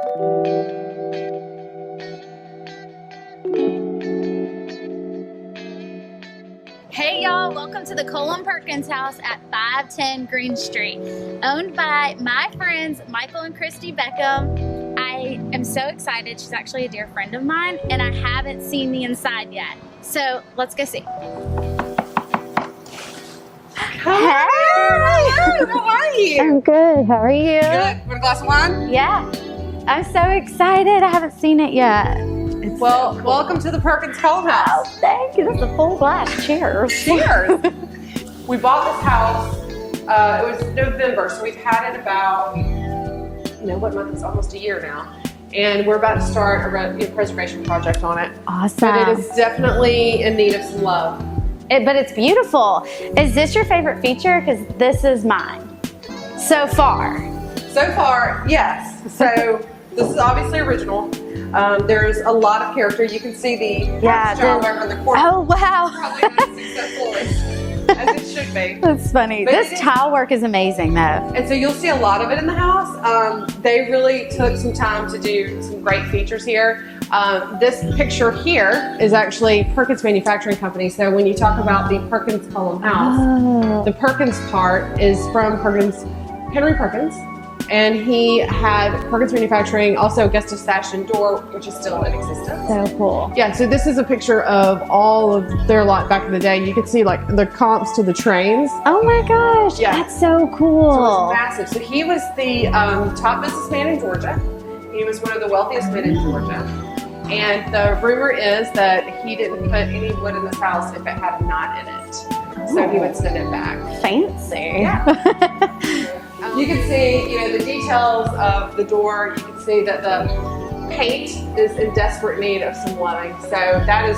Hey y'all, welcome to the Cullum Perkins House at 510 Greene Street, owned by my friends Michael and Christy Beckham. I am so excited. She's actually a dear friend of mine, and I haven't seen the inside yet. So let's go see. Hey! How are you? I'm good. How are you? Good. Want a glass of wine? Yeah. I'm so excited. I haven't seen it yet. Well, so cool. Welcome to the Perkins-Cullum House. Oh, thank you. That's a full glass. Cheers. Cheers. We bought this house, it was November, so we've had it about, what month? It's almost a year now. And we're about to start a preservation project on it. Awesome. But it is definitely in need of some love. But it's beautiful. Is this your favorite feature? Because this is mine. So far. So far, yes. So this is obviously original. There's a lot of character. You can see the child over in the corner. Oh, wow. Probably not successful as it should be. That's funny. But this tile work is amazing, though. And so you'll see a lot of it in the house. They really took some time to do some great features here. This picture here is actually Perkins Manufacturing Company. So when you talk about the Perkins-Cullum House, the Perkins part is from Henry Perkins. And he had Perkins Manufacturing, also Augusta Sash and Door, which is still in existence. So cool. Yeah, so this is a picture of all of their lot back in the day. You can see like the comps to the trains. Oh my gosh, that's so cool. So it's massive. So he was the top businessman in Georgia. He was one of the wealthiest men in Georgia. And the rumor is that he didn't put any wood in this house if it had a knot in it. So he would send it back. Fancy. Yeah. You can see, the details of the door. You can see that the paint is in desperate need of some loving. So that's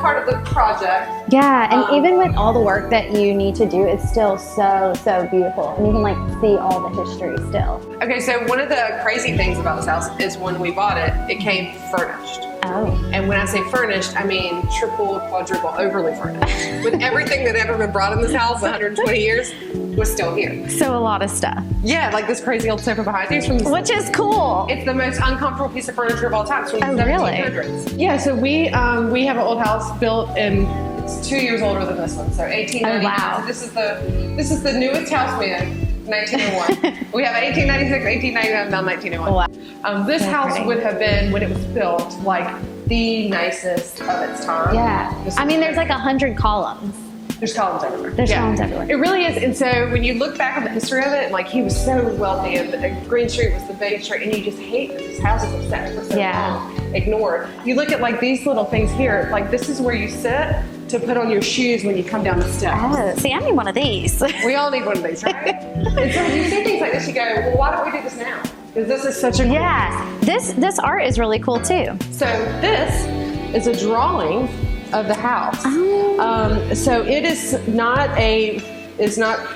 part of the project. Yeah, and even with all the work that you need to do, it's still so beautiful. And you can see all the history still. Okay, so one of the crazy things about this house is when we bought it, it came furnished. Oh. And when I say furnished, I mean triple, quadruple, overly furnished. With everything that ever been brought in this house, 120 years, was still here. So a lot of stuff. Yeah, like this crazy old sofa behind you. Which is cool. It's the most uncomfortable piece of furniture of all time. It's from the 1700s. Really? Yeah, so we have an old house built in, it's 2 years older than this one, so 1899. Oh, wow. So this is the newest house we had, 1901. We have 1896, 1899, now 1901. Wow. This house would have been, when it was built, like the nicest of its time. Yeah. I mean, there's like 100 columns. There's columns everywhere. There's columns everywhere. It really is. And so when you look back at the history of it, like he was so wealthy and Greene Street was the biggest street, and you just hate that this house is upset for so long, ignored. You look at like these little things here, like this is where you sit to put on your shoes when you come down the steps. Oh, see, I need one of these. We all need one of these, right? And so when you see things like this, you go, well, why don't we do this now? Because this is such a cool this art is really cool too. So this is a drawing of the house. So it is not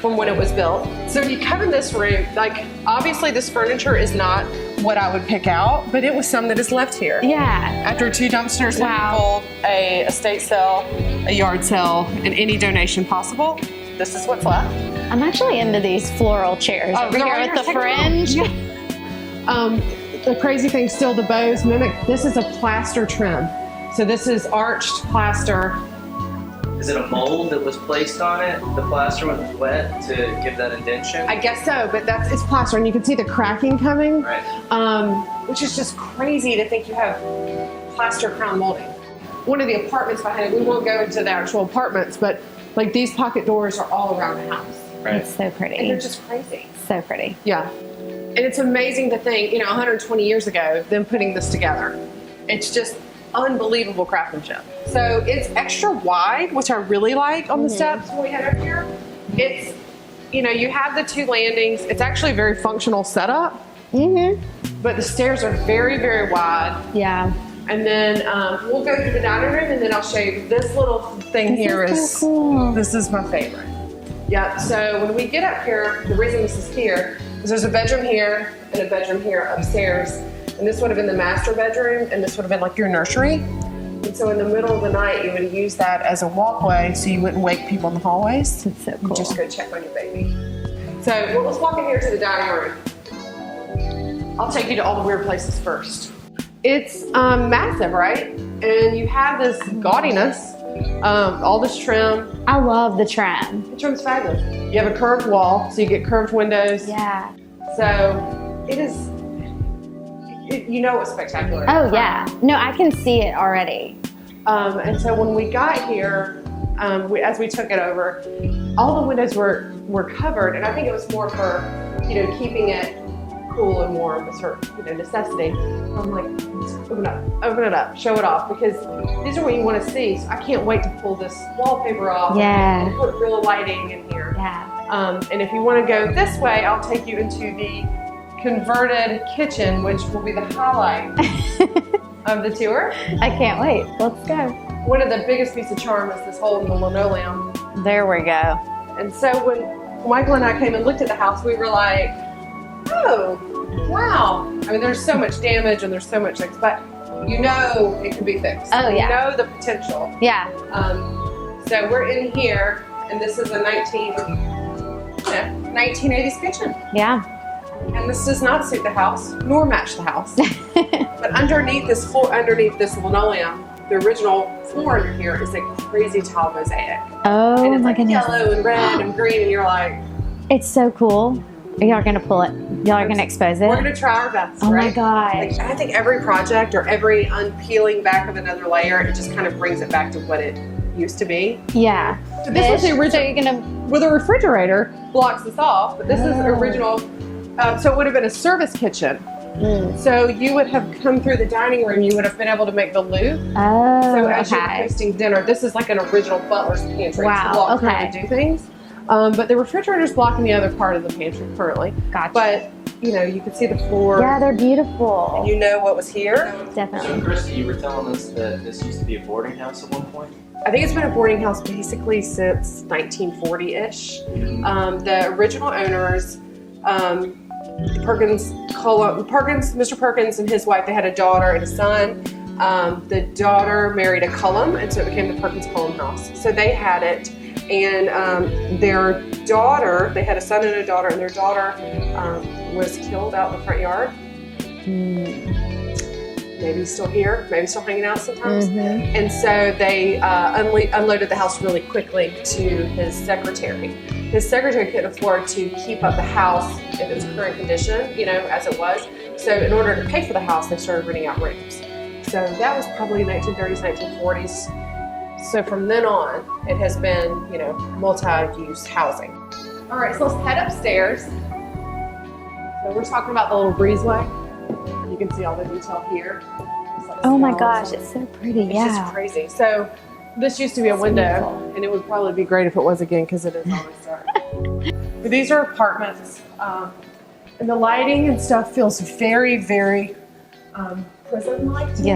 from when it was built. So when you come in this room, like obviously this furniture is not what I would pick out, but it was some that is left here. Yeah. After 2 dumpsters, full, a estate sale, a yard sale, and any donation possible, this is what's left. I'm actually into these floral chairs over here with the fringe. The crazy thing still, the bows mimic, this is a plaster trim. So this is arched plaster. Is it a mold that was placed on it, the plaster when it was wet, to give that indentation? I guess so, but it's plaster, and you can see the cracking coming, right. Which is just crazy to think you have plaster crown molding. One of the apartments behind it, we won't go into the actual apartments, but like these pocket doors are all around the house. Right. It's so pretty. And they're just crazy. So pretty. Yeah. And it's amazing to think, 120 years ago, them putting this together. It's just unbelievable craftsmanship. So it's extra wide, which I really like on the steps when we head up here. It's, you have the 2 landings. It's actually a very functional setup. But the stairs are very, very wide. Yeah. And then we'll go to the dining room, and then I'll show you this little thing here is so cool. This is my favorite. Yeah, so when we get up here, the reason this is here is there's a bedroom here and a bedroom here upstairs. And this would have been the master bedroom, and this would have been like your nursery. And so in the middle of the night, you would use that as a walkway so you wouldn't wake people in the hallways. That's so cool. You just go check on your baby. So let's walk in here to the dining room. I'll take you to all the weird places first. It's massive, right? And you have this gaudiness, all this trim. I love the trim. The trim's fabulous. You have a curved wall, so you get curved windows. Yeah. So it is, you know it's spectacular. Oh yeah. No, I can see it already. And so when we got here, as we took it over, all the windows were covered, and I think it was more for, keeping it cool and warm, a sort of, necessity. I'm like, let's open it up, show it off, because these are what you want to see. So I can't wait to pull this wallpaper off and put real lighting in here. Yeah. And if you want to go this way, I'll take you into the converted kitchen, which will be the highlight of the tour. I can't wait. Let's go. One of the biggest pieces of charm is this hole in the linoleum. There we go. And so when Michael and I came and looked at the house, we were like, oh, wow. I mean, there's so much damage and there's so much things, but it can be fixed. Oh, yeah. You know the potential. Yeah. So we're in here, and this is a 1980s kitchen. Yeah. And this does not suit the house, nor match the house. But underneath this linoleum, the original floor under here is a crazy tile mosaic. Oh, and it's my like goodness. yellow and red and green, and you're like, it's so cool. Y'all are gonna pull it. Y'all are gonna expose it. we're gonna try our best, Oh right? my gosh. Like, I think every project or every unpeeling back of another layer, it just kind of brings it back to what it used to be. Yeah. So this was the original. So you're gonna. Well, the refrigerator blocks this off, but this is the original. So it would have been a service kitchen. So you would have come through the dining room, you would have been able to make the loop. Oh, So as you're hosting dinner, this is like an original butler's pantry. Wow, To walk through okay. and do things. But the refrigerator's blocking the other part of the pantry currently. Gotcha. But, you can see the floor. Yeah, they're beautiful. And you know what was here. Definitely. So, Christy, you were telling us that this used to be a boarding house at one point? I think it's been a boarding house basically since 1940-ish. The original owners, Mr. Perkins and his wife, they had a daughter and a son. The daughter married a Cullum, and so it became the Perkins-Cullum House. So they had it, and their daughter, they had a son and a daughter, and their daughter was killed out in the front yard. Maybe still here, maybe still hanging out sometimes. And so they unloaded the house really quickly to his secretary. His secretary couldn't afford to keep up the house in its current condition, as it was. So in order to pay for the house, they started renting out rooms. So that was probably 1930s, 1940s. So from then on, it has been, multi-use housing. All right, so let's head upstairs. So we're talking about the little breezeway. You can see all the detail here. Oh my gosh, it's so pretty. It's just crazy. So this used to be a window, beautiful. and it would probably be great if it was again, because it is always dark. But these are apartments, and the lighting and stuff feels very, very prison-like to me.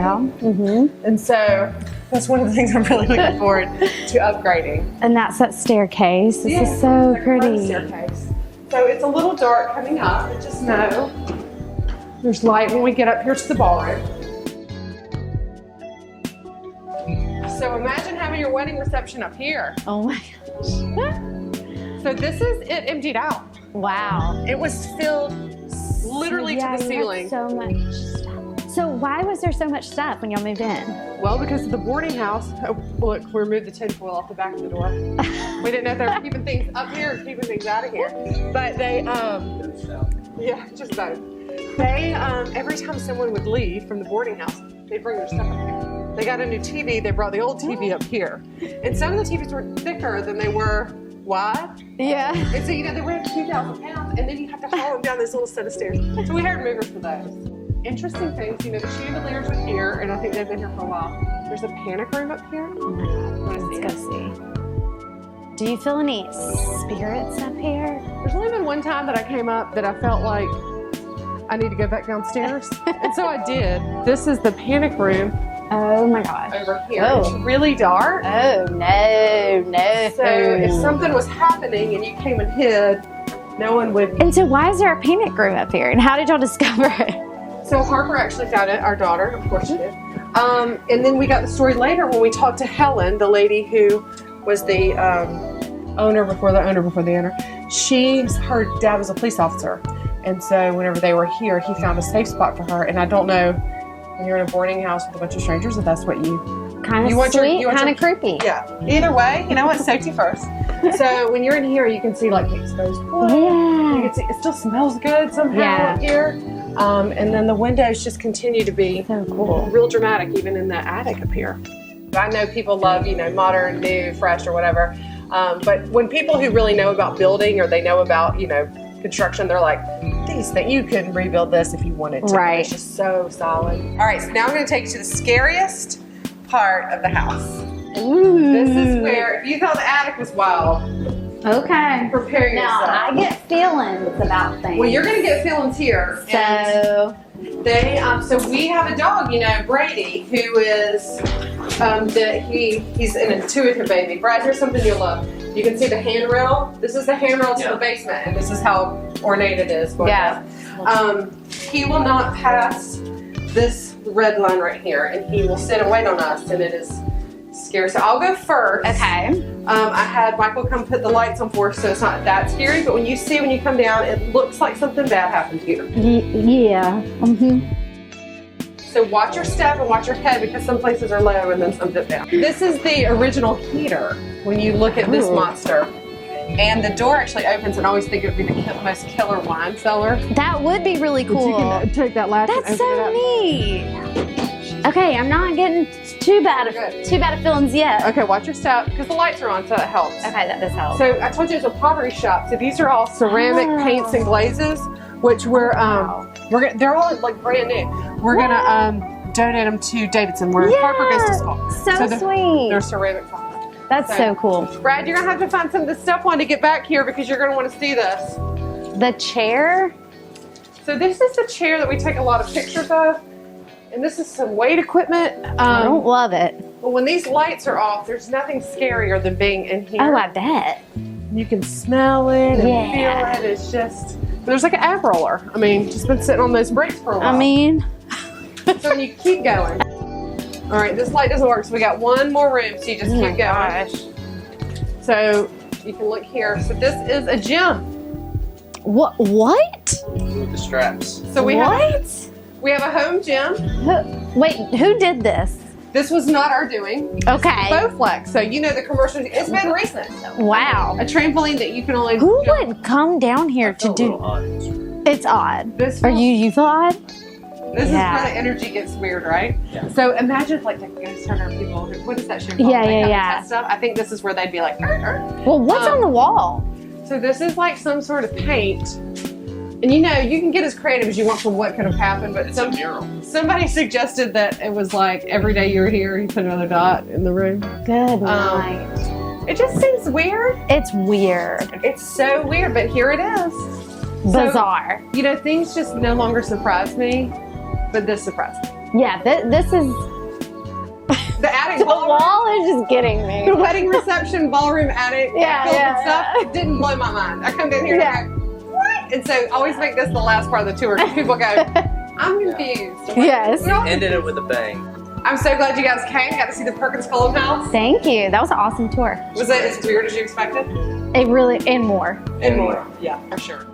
And so that's one of the things I'm really looking forward to upgrading. And that's that staircase. This is so it's like a pretty. staircase. So it's a little dark coming up, but just know there's light when we get up here to the ballroom. So imagine having your wedding reception up here. Oh my gosh. So this is it emptied out. Wow. It was filled literally to the ceiling. So much stuff. So why was there so much stuff when y'all moved in? Well, because of the boarding house. Oh, look, we removed the tinfoil off the back of the door. We didn't know if they were keeping things up here or keeping things out of here. But they, yeah, just both. They, every time someone would leave from the boarding house, they'd bring their stuff up here. They got a new TV, they brought the old TV up here. And some of the TVs were thicker than they were wide. Yeah. And so, they weigh 2,000 pounds, and then you have to haul them down this little set of stairs. So we hired movers for those. Interesting things, the chandeliers are here, and I think they've been here for a while. There's a panic room up here. Oh my God, let's go see. Do you feel any spirits up here? There's only been one time that I came up that I felt like I need to go back downstairs. And so I did. This is the panic room. Oh my gosh. Over here. Oh. It's really dark. Oh, no. So if something was happening and you came and hid, no one would. And so why is there a panic room up here? And how did y'all discover it? So Harper actually found it, our daughter, of course she did. And then we got the story later when we talked to Helen, the lady who was the owner before the owner. Her dad was a police officer. And so whenever they were here, he found a safe spot for her. And I don't know, when you're in a boarding house with a bunch of strangers, if that's what you... Kind of sweet, kind of creepy. Yeah. Either way, you know what? Safety first. So when you're in here, you can see like the exposed wood. Yeah. You can see it still smells good somehow up here. And then the windows just continue to be So cool. real dramatic, even in the attic up here. I know people love, you know, modern, new, fresh, or whatever. But when people who really know about building or they know about, you know, construction, they're like, these things, you couldn't rebuild this if you wanted to. Right. It's just so solid. All right, so now I'm going to take you to the scariest part of the house. Ooh. This is where, if you thought the attic was wild, Okay. prepare Now, yourself. I get feelings about things. Well, you're going to get feelings here. So, They, so we have a dog, you know, Brady, who is, he's an intuitive baby. Brad, here's something you'll love. You can see the handrail. This is the handrail to the basement, and this is how ornate it is. He will not pass this red line right here, and he will sit and wait on us, and it is scary. So I'll go first. okay. I had Michael come put the lights on for us, so it's not that scary, but when you come down, it looks like something bad happened here. Yeah. So watch your step and watch your head, because some places are low and then some dip down. This is the original heater when you look at this monster. And the door actually opens, and I always think it would be the most killer wine cellar. That would be really cool. You can take that latch That's and open so it up. neat. Okay, I'm not getting too bad of feelings yet. Okay, watch your step, because the lights are on, so that helps. Okay, that does help. So I told you it's a pottery shop. So these are all ceramic paints and glazes, which they're all like brand new. We're gonna donate them to Davidson, where Harper goes to school. So sweet. They're ceramic. That's so cool. Brad, you're gonna have to find some of the stuff on to get back here, because you're gonna want to see this. The chair. So this is the chair that we take a lot of pictures of, and this is some weight equipment. I don't love it. But when these lights are off, there's nothing scarier than being in here. Oh, I bet. You can smell it and feel it. It's just, there's like an ab roller. I mean, just been sitting on those bricks for a while. I mean, so when you keep going. All right, this light doesn't work, so we got one more room, so you just keep going. So you can look here. So this is a gym. what? With the straps. So we have a home gym. Wait, who did this? This was not our doing. Okay. Bowflex. So you know the commercials. It's been recent. Wow. A trampoline that you can only. Who would come down here to do? It's odd. You feel odd? This is where the energy gets weird, right? Yeah. So imagine like the ghost hunter people. What is that show called? Stuff. I think this is where they'd be like. Well, what's on the wall? So this is like some sort of paint. And you know, you can get as creative as you want for what could have happened, but It's a mural. somebody suggested that it was like every day you were here, you put another dot in the room. Good night. It just seems weird. It's weird. It's so weird, but here it is. Bizarre. So, you know, things just no longer surprise me, but this surprised me. Yeah, this is... The attic The ballroom, wall is just getting me. the wedding reception ballroom attic filled with stuff didn't blow my mind. I come down here and I go, what? And so I always make this the last part of the tour, because people go, I'm confused. Yes. Ended it with a bang. I'm so glad you guys came. Got to see the Perkins-Cullum House. Thank you. That was an awesome tour. Was it as weird as you expected? It really, and more. And more. Yeah, for sure.